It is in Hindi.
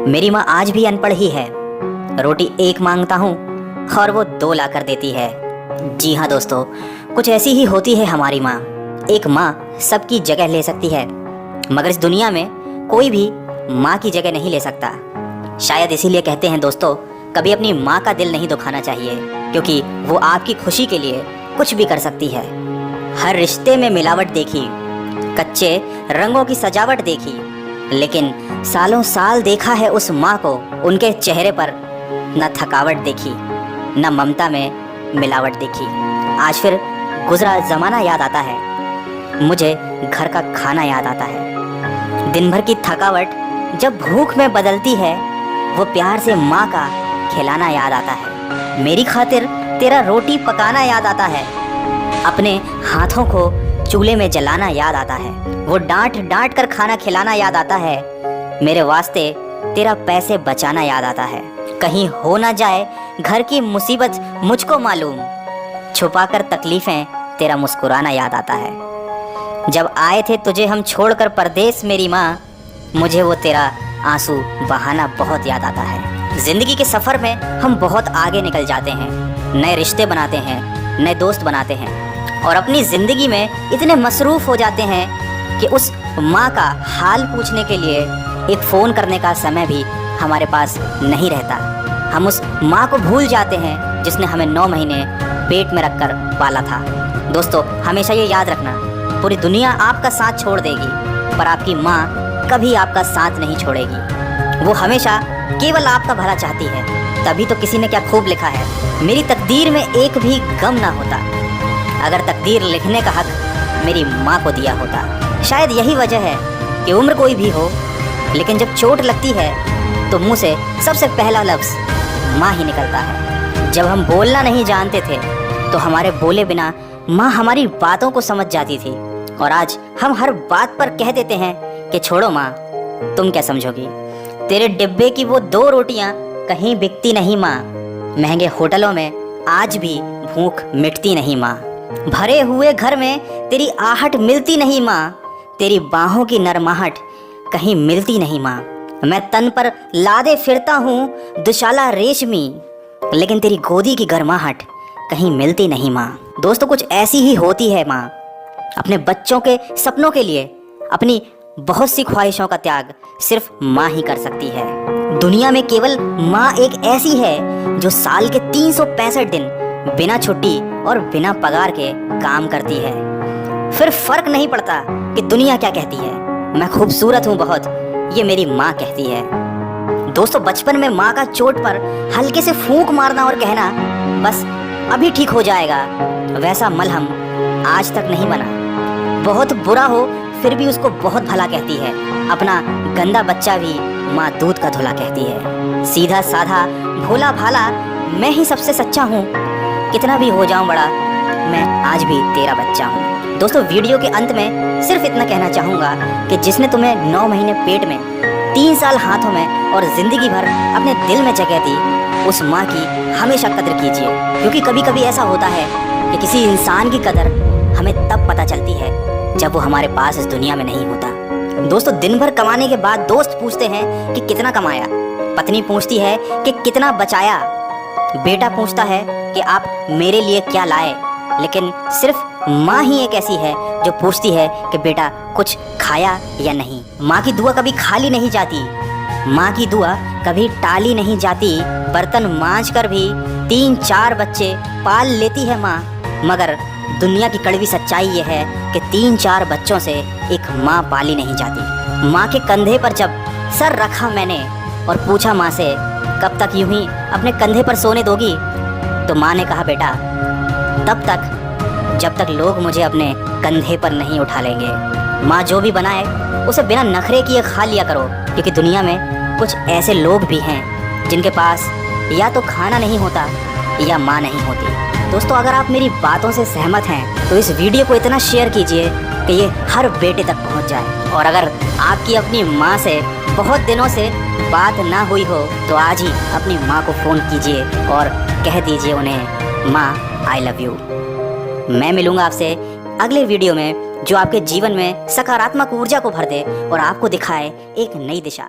मेरी माँ आज भी अनपढ़ ही है। रोटी एक मांगता हूँ और वो 2 ला कर देती है। जी हाँ दोस्तों, कुछ ऐसी ही होती है हमारी माँ। एक माँ सबकी जगह ले सकती है, मगर इस दुनिया में कोई भी माँ की जगह नहीं ले सकता। शायद इसीलिए कहते हैं दोस्तों, कभी अपनी माँ का दिल नहीं दुखाना चाहिए, क्योंकि वो आपकी खुशी के लिए कुछ भी कर सकती है। हर रिश्ते में मिलावट देखी, कच्चे रंगों की सजावट देखी, लेकिन सालों साल देखा है उस माँ को, उनके चेहरे पर न थकावट देखी, न ममता में मिलावट देखी। आज फिर गुजरा ज़माना याद आता है, मुझे घर का खाना याद आता है। दिन भर की थकावट जब भूख में बदलती है, वो प्यार से माँ का खिलाना याद आता है। मेरी खातिर तेरा रोटी पकाना याद आता है, अपने हाथों को चूल्हे में जलाना याद आता है। वो डांट डांट कर खाना खिलाना याद आता है, मेरे वास्ते तेरा पैसे बचाना याद आता है। कहीं हो ना जाए घर की मुसीबत मुझको मालूम, छुपा कर तकलीफें तेरा मुस्कुराना याद आता है। जब आए थे तुझे हम छोड़कर परदेस मेरी माँ, मुझे वो तेरा आंसू बहाना बहुत याद आता है। जिंदगी के सफ़र में हम बहुत आगे निकल जाते हैं, नए रिश्ते बनाते हैं, नए दोस्त बनाते हैं, और अपनी ज़िंदगी में इतने मसरूफ़ हो जाते हैं कि उस माँ का हाल पूछने के लिए एक फ़ोन करने का समय भी हमारे पास नहीं रहता। हम उस माँ को भूल जाते हैं जिसने हमें 9 महीने पेट में रखकर पाला था। दोस्तों, हमेशा ये याद रखना, पूरी दुनिया आपका साथ छोड़ देगी, पर आपकी माँ कभी आपका साथ नहीं छोड़ेगी। वो हमेशा केवल आपका भला चाहती है। तभी तो किसी ने क्या खूब लिखा है, मेरी तकदीर में एक भी गम ना होता, अगर तकदीर लिखने का हक मेरी माँ को दिया होता। शायद यही वजह है कि उम्र कोई भी हो, लेकिन जब चोट लगती है तो मुंह से सबसे पहला लफ्ज़ माँ ही निकलता है। जब हम बोलना नहीं जानते थे तो हमारे बोले बिना माँ हमारी बातों को समझ जाती थी, और आज हम हर बात पर कह देते हैं कि छोड़ो माँ, तुम क्या समझोगी। तेरे डिब्बे की वो 2 रोटियां कहीं बिकती नहीं माँ, महंगे होटलों में आज भी भूख मिटती नहीं माँ, भरे हुए घर में तेरी आहट मिलती नहीं माँ, तेरी बाहों की नरमाहट कहीं मिलती नहीं माँ। मैं तन पर लादे फिरता हूँ दुशाला रेशमी, लेकिन तेरी गोदी की गर्माहट कहीं मिलती नहीं माँ। दोस्तों, कुछ ऐसी ही होती है माँ, अपने बच्चों के सपनों के लिए अपनी बहुत सी ख्वाहिशों का त्याग सिर्फ माँ ही कर सकती है। दुनिया में केवल माँ एक ऐसी है जो साल के 365 दिन बिना छुट्टी और बिना पगार के काम करती है। फिर फर्क नहीं पड़ता कि दुनिया क्या कहती है, मैं खूबसूरत हूँ बहुत, ये मेरी माँ कहती है। दोस्तों, बचपन में माँ का चोट पर हल्के से फूंक मारना और कहना बस अभी ठीक हो जाएगा, वैसा मलहम आज तक नहीं बना। बहुत बुरा हो फिर भी उसको बहुत भला कहती है। अपना गंदा बच्चा भी माँ दूध का धुला कहती है। सीधा साधा भोला भाला मैं ही सबसे सच्चा हूँ, कितना भी हो जाऊं बड़ा, मैं आज भी तेरा बच्चा हूँ। दोस्तों, वीडियो के अंत में सिर्फ इतना कहना चाहूँगा कि जिसने तुम्हें 9 महीने पेट में, 3 साल हाथों में और ज़िंदगी भर अपने दिल में जगह दी, उस माँ की हमेशा कदर कीजिए, क्योंकि कभी कभी ऐसा होता है कि किसी इंसान की कदर हमें तब पता चलती है जब वो हमारे पास इस दुनिया में नहीं होता। दोस्तों, दिन भर कमाने के बाद दोस्त पूछते हैं कि कितना कमाया, पत्नी पूछती है कि कितना बचाया, बेटा पूछता है कि आप मेरे लिए क्या लाए, लेकिन सिर्फ माँ ही एक ऐसी है जो पूछती है कि बेटा कुछ खाया या नहीं। माँ की दुआ कभी खाली नहीं जाती, माँ की दुआ कभी टाली नहीं जाती। बर्तन मांज कर भी 3-4 बच्चे पाल लेती है माँ, मगर दुनिया की कड़वी सच्चाई ये है कि 3-4 बच्चों से एक माँ पाली नहीं जाती। माँ के कंधे पर जब सर रखा मैंने और पूछा माँ से कब तक यूं ही अपने कंधे पर सोने दोगी, तो माँ ने कहा बेटा तब तक जब तक लोग मुझे अपने कंधे पर नहीं उठा लेंगे। माँ जो भी बनाए उसे बिना नखरे किए खा लिया करो, क्योंकि दुनिया में कुछ ऐसे लोग भी हैं जिनके पास या तो खाना नहीं होता या माँ नहीं होती। दोस्तों, अगर आप मेरी बातों से सहमत हैं तो इस वीडियो को इतना शेयर कीजिए कि ये हर बेटे तक पहुंच जाए। और अगर आपकी अपनी माँ से बहुत दिनों से बात ना हुई हो तो आज ही अपनी माँ को फ़ोन कीजिए और कह दीजिए उन्हें माँ आई लव यू। मैं मिलूँगा आपसे अगले वीडियो में, जो आपके जीवन में सकारात्मक ऊर्जा को भर दे और आपको दिखाए एक नई दिशा।